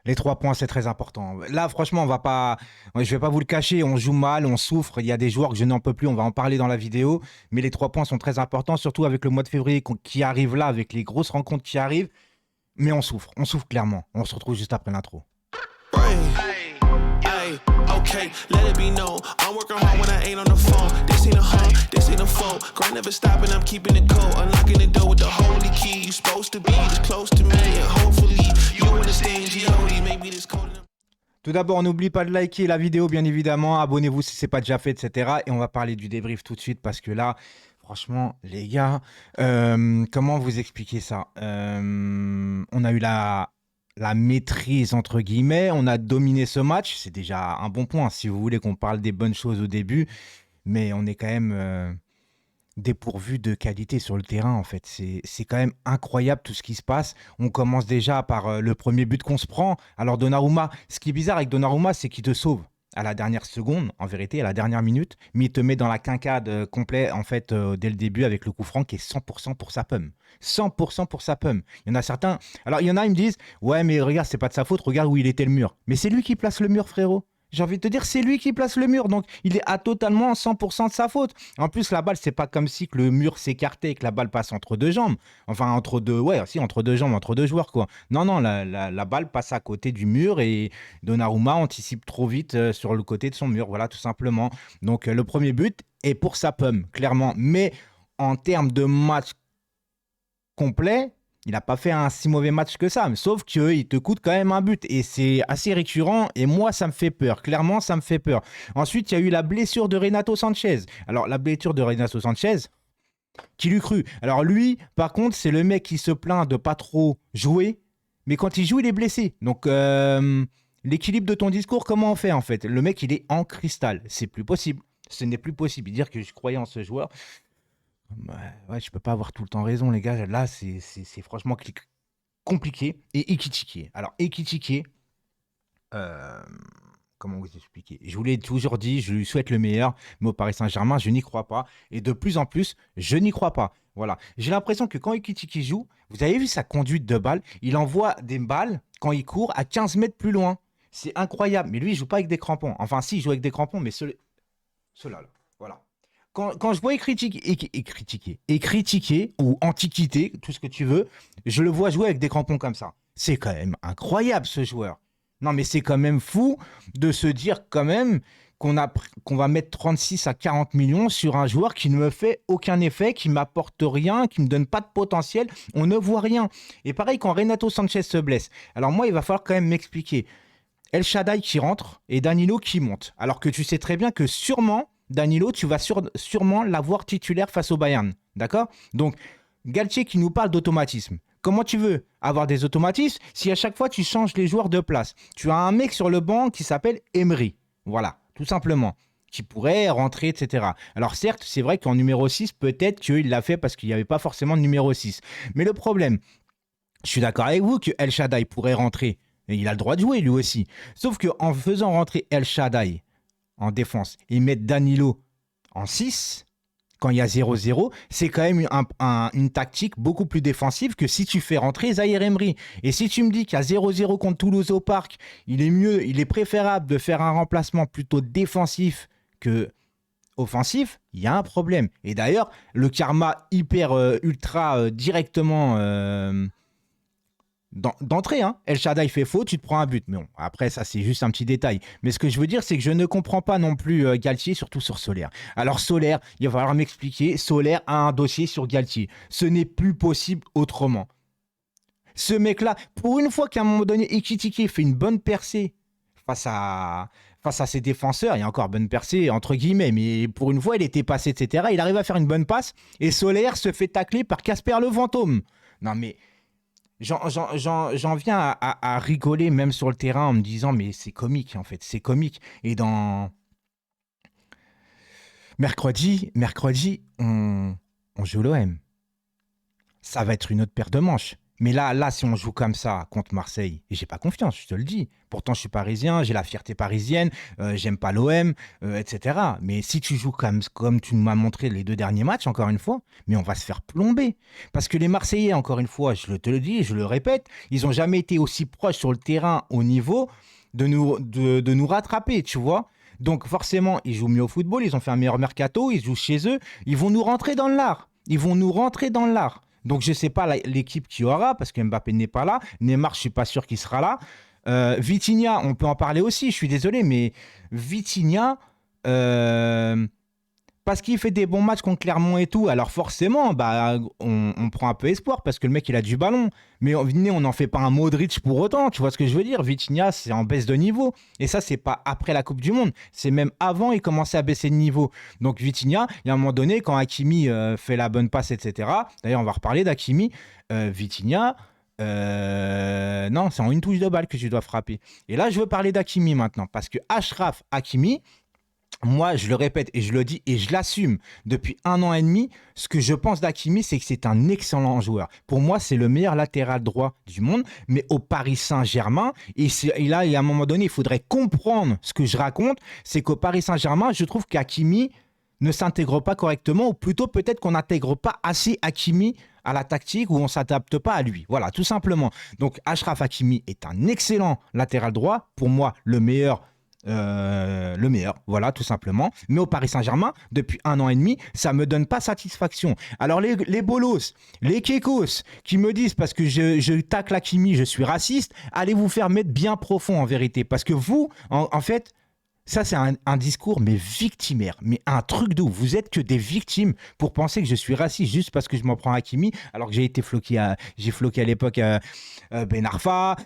Les 3 points, c'est très important. Là, franchement, je vais pas vous le cacher, on joue mal, on souffre. Il y a des joueurs que je n'en peux plus, on va en parler dans la vidéo. Mais les 3 points sont très importants, surtout avec le mois de février qui arrive là, avec les grosses rencontres qui arrivent. Mais on souffre clairement. On se retrouve juste après l'intro. Okay, let it be known. I'm working hard when I ain't on the phone. This ain't a home, this ain't a phone. Grind never stopping, I'm keeping it cold. Unlocking the door with the holy key. You supposed to be this close to me, and hopefully you understand G.O.D. Maybe this cold. Tout d'abord, n'oublie pas de liker la vidéo, bien évidemment. Abonnez-vous si ce n'est pas déjà fait, etc. Et on va parler du débrief tout de suite parce que là, franchement, les gars, comment vous expliquer ça? On a eu la maîtrise, entre guillemets. On a dominé ce match. C'est déjà un bon point, si vous voulez qu'on parle des bonnes choses au début. Mais on est quand même dépourvu de qualité sur le terrain, en fait. C'est quand même incroyable tout ce qui se passe. On commence déjà par le premier but qu'on se prend. Alors Donnarumma, ce qui est bizarre avec Donnarumma, c'est qu'il te sauve à la dernière seconde, en vérité, à la dernière minute, mais il te met dans la quinquade complète, en fait, dès le début avec le coup franc qui est 100% pour sa pomme. 100% pour sa pomme. Il y en a certains... Alors, il y en a, ils me disent, ouais, mais regarde, c'est pas de sa faute, regarde où il était le mur. Mais c'est lui qui place le mur, frérot. J'ai envie de te dire, c'est lui qui place le mur, donc il est à totalement 100% de sa faute. En plus, la balle, c'est pas comme si que le mur s'écartait et que la balle passe entre deux jambes. Enfin, entre deux, ouais, si, entre deux jambes, entre deux joueurs, quoi. Non, non, la balle passe à côté du mur et Donnarumma anticipe trop vite sur le côté de son mur, voilà, tout simplement. Donc, le premier but est pour sa pomme, clairement. Mais en termes de match complet, il n'a pas fait un si mauvais match que ça, sauf qu'il te coûte quand même un but. Et c'est assez récurrent, et moi, ça me fait peur. Clairement, ça me fait peur. Ensuite, il y a eu la blessure de Renato Sanchez. Alors, la blessure de Renato Sanchez, qui l'eût cru? Alors, lui, par contre, c'est le mec qui se plaint de pas trop jouer, mais quand il joue, il est blessé. Donc, l'équilibre de ton discours, comment on fait, en fait? Le mec, il est en cristal. C'est plus possible. Ce n'est plus possible. Dire que je croyais en ce joueur, ouais, je peux pas avoir tout le temps raison, les gars. Là, c'est franchement compliqué et équitiqué. Alors, équitiqué, euh, comment vous expliquer? Je vous l'ai toujours dit, je lui souhaite le meilleur, mais au Paris Saint-Germain, je n'y crois pas. Et de plus en plus, je n'y crois pas. Voilà. J'ai l'impression que quand Ekitike joue, vous avez vu sa conduite de balle, il envoie des balles quand il court à 15 mètres plus loin. C'est incroyable. Mais lui, il joue pas avec des crampons. Enfin, si, il joue avec des crampons, mais ceux-là, là. Voilà. Quand je vois critiquer ou antiquité, tout ce que tu veux, je le vois jouer avec des crampons comme ça. C'est quand même incroyable ce joueur. Non mais c'est quand même fou de se dire quand même qu'on va mettre 36 à 40 millions sur un joueur qui ne me fait aucun effet, qui m'apporte rien, qui me donne pas de potentiel. On ne voit rien. Et pareil quand Renato Sanchez se blesse. Alors moi il va falloir quand même m'expliquer. El Shaddai qui rentre et Danilo qui monte. Alors que tu sais très bien que sûrement, Danilo, tu vas sûrement l'avoir titulaire face au Bayern. D'accord? Donc, Galtier qui nous parle d'automatisme. Comment tu veux avoir des automatismes si à chaque fois tu changes les joueurs de place? Tu as un mec sur le banc qui s'appelle Emery. Voilà, tout simplement. Qui pourrait rentrer, etc. Alors certes, c'est vrai qu'en numéro 6, peut-être qu'il l'a fait parce qu'il n'y avait pas forcément de numéro 6. Mais le problème, je suis d'accord avec vous que El Shaddai pourrait rentrer. Et il a le droit de jouer lui aussi. Sauf qu'en faisant rentrer El Shaddai en défense et mettre Danilo en 6, quand il y a 0-0, c'est quand même une tactique beaucoup plus défensive que si tu fais rentrer Zaïre Emery. Et si tu me dis qu'il y a 0-0 contre Toulouse au Parc, il est préférable de faire un remplacement plutôt défensif que offensif, il y a un problème. Et d'ailleurs, le karma hyper ultra directement d'entrée, hein. El Shaddai fait faux, tu te prends un but. Mais bon, après, ça, c'est juste un petit détail. Mais ce que je veux dire, c'est que je ne comprends pas non plus Galtier, surtout sur Solaire. Alors, Solaire, il va falloir m'expliquer. Solaire a un dossier sur Galtier. Ce n'est plus possible autrement. Ce mec-là, pour une fois qu'à un moment donné, Ekitike fait une bonne percée face à ses défenseurs, il y a encore bonne percée, entre guillemets, mais pour une fois, il était passé, etc. Il arrive à faire une bonne passe et Solaire se fait tacler par Casper le Fantôme. Non, mais j'en viens à rigoler même sur le terrain en me disant mais c'est comique en fait, c'est comique. Et dans mercredi on joue l'OM. Ça va être une autre paire de manches. Mais là, si on joue comme ça contre Marseille, et j'ai pas confiance, je te le dis. Pourtant, je suis parisien, j'ai la fierté parisienne, j'aime pas l'OM, etc. Mais si tu joues comme tu m'as montré les 2 derniers matchs, encore une fois, mais on va se faire plomber. Parce que les Marseillais, encore une fois, te le dis, je le répète, ils ont jamais été aussi proches sur le terrain au niveau de nous rattraper, tu vois. Donc forcément, ils jouent mieux au football, ils ont fait un meilleur mercato, ils jouent chez eux, ils vont nous rentrer dans l'art. Ils vont nous rentrer dans l'art. Donc je ne sais pas l'équipe qui aura, parce que Mbappé n'est pas là. Neymar, je ne suis pas sûr qu'il sera là. Vitinha, on peut en parler aussi, je suis désolé, mais Vitinha, parce qu'il fait des bons matchs contre Clermont et tout, alors forcément, bah, on prend un peu espoir, parce que le mec, il a du ballon. Mais on n'en fait pas un Modric pour autant, tu vois ce que je veux dire. Vitinha, c'est en baisse de niveau. Et ça, c'est pas après la Coupe du Monde. C'est même avant, il commençait à baisser de niveau. Donc Vitinha, il y a un moment donné, quand Hakimi fait la bonne passe, etc. D'ailleurs, on va reparler d'Hakimi. Vitinha, non, c'est en une touche de balle que tu dois frapper. Et là, je veux parler d'Hakimi maintenant. Parce que Achraf Hakimi, moi, je le répète et je le dis et je l'assume depuis 1 an et demi. Ce que je pense d'Hakimi, c'est que c'est un excellent joueur. Pour moi, c'est le meilleur latéral droit du monde, mais au Paris Saint-Germain. Et là, il y a un moment donné, il faudrait comprendre ce que je raconte. C'est qu'au Paris Saint-Germain, je trouve qu'Hakimi ne s'intègre pas correctement, ou plutôt peut-être qu'on n'intègre pas assez Hakimi à la tactique, ou on ne s'adapte pas à lui. Voilà, tout simplement. Donc, Achraf Hakimi est un excellent latéral droit. Pour moi, le meilleur, voilà, tout simplement. Mais au Paris Saint-Germain, depuis 1 an et demi, ça me donne pas satisfaction. Alors les bolos, les kékos, qui me disent parce que je tacle Hakimi, je suis raciste, allez vous faire mettre bien profond en vérité. Parce que vous, en fait, ça, c'est un discours, mais victimaire. Mais un truc de ouf. Vous êtes que des victimes pour penser que je suis raciste juste parce que je m'en prends à Hakimi, alors que j'ai floqué à l'époque Ben Arfa.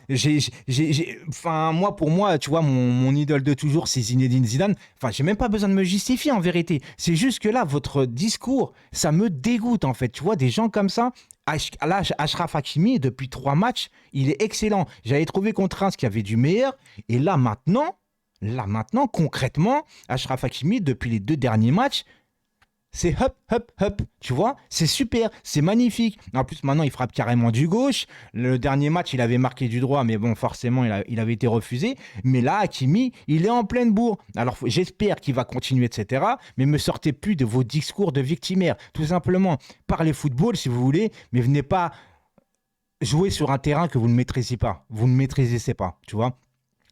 Enfin, pour moi, tu vois, mon idole de toujours, c'est Zinedine Zidane. Enfin, j'ai même pas besoin de me justifier en vérité. C'est juste que là, votre discours, ça me dégoûte en fait. Tu vois, des gens comme ça. Là, Achraf Hakimi, depuis 3 matchs, il est excellent. J'avais trouvé contre Reims qu'il y avait du meilleur. Et là, maintenant, concrètement, Achraf Hakimi, depuis les 2 derniers matchs, c'est hop, hop, hop. Tu vois, c'est super, c'est magnifique. En plus, maintenant, il frappe carrément du gauche. Le dernier match, il avait marqué du droit, mais bon, forcément, il avait été refusé. Mais là, Hakimi, il est en pleine bourre. Alors, j'espère qu'il va continuer, etc. Mais ne me sortez plus de vos discours de victimaire. Tout simplement, parlez football si vous voulez, mais venez pas jouer sur un terrain que vous ne maîtrisez pas. Vous ne maîtrisez pas, tu vois.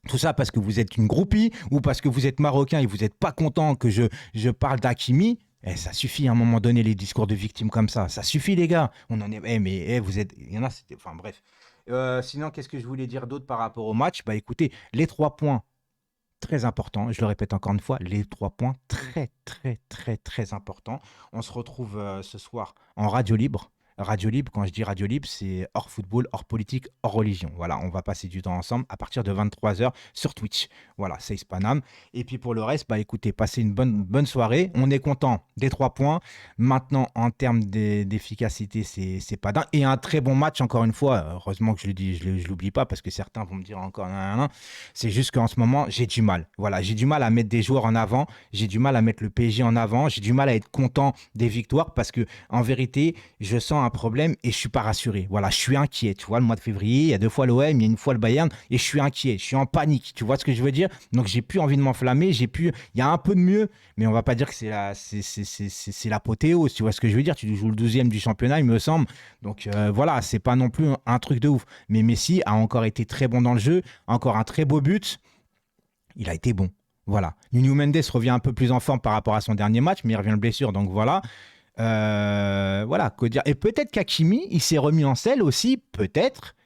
Tout ça parce que vous êtes une groupie ou parce que vous êtes marocain et vous n'êtes pas content que je parle d'Hakimi. Ça suffit à un moment donné, les discours de victimes comme ça. Ça suffit, les gars. On en est. Mais vous êtes. Il y en a, c'était. Enfin, bref. Sinon, qu'est-ce que je voulais dire d'autre par rapport au match? Bah écoutez, les 3 points, très importants. Je le répète encore une fois, les 3 points, très, très, très, très importants. On se retrouve ce soir en radio libre. Radio libre, quand je dis radio libre, c'est hors football, hors politique, hors religion. Voilà, on va passer du temps ensemble à partir de 23h sur Twitch. Voilà, c'est Panam. Et puis pour le reste, bah écoutez, passez une bonne soirée. On est content des 3 points. Maintenant, en termes d'efficacité, c'est pas dingue. Et un très bon match, encore une fois. Heureusement que je le dis, je l'oublie pas parce que certains vont me dire encore non. C'est juste qu'en ce moment, j'ai du mal. Voilà, j'ai du mal à mettre des joueurs en avant. J'ai du mal à mettre le PSG en avant. J'ai du mal à être content des victoires parce que en vérité, je sens un problème et je suis pas rassuré. Voilà, je suis inquiet. Tu vois, le mois de février, il y a 2 fois l'OM, il y a une fois le Bayern et je suis inquiet. Je suis en panique. Tu vois ce que je veux dire? Donc j'ai plus envie de m'enflammer. Il y a un peu de mieux, mais on va pas dire que c'est l'apothéose. Tu vois ce que je veux dire? Tu joues le 12e du championnat, il me semble. Donc voilà, c'est pas non plus un truc de ouf. Mais Messi a encore été très bon dans le jeu, encore un très beau but. Il a été bon. Voilà. Nuno Mendes revient un peu plus en forme par rapport à son dernier match, mais il revient de blessure, donc voilà. Voilà, quoi dire. Et peut-être qu'Hakimi, il s'est remis en selle aussi, peut-être,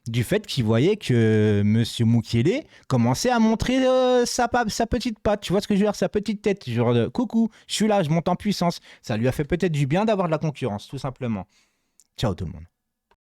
du fait qu'il voyait que Monsieur Mukiele commençait à montrer sa petite patte. Tu vois ce que je veux dire? Sa petite tête. Genre de coucou, je suis là, je monte en puissance. Ça lui a fait peut-être du bien d'avoir de la concurrence, tout simplement. Ciao tout le monde.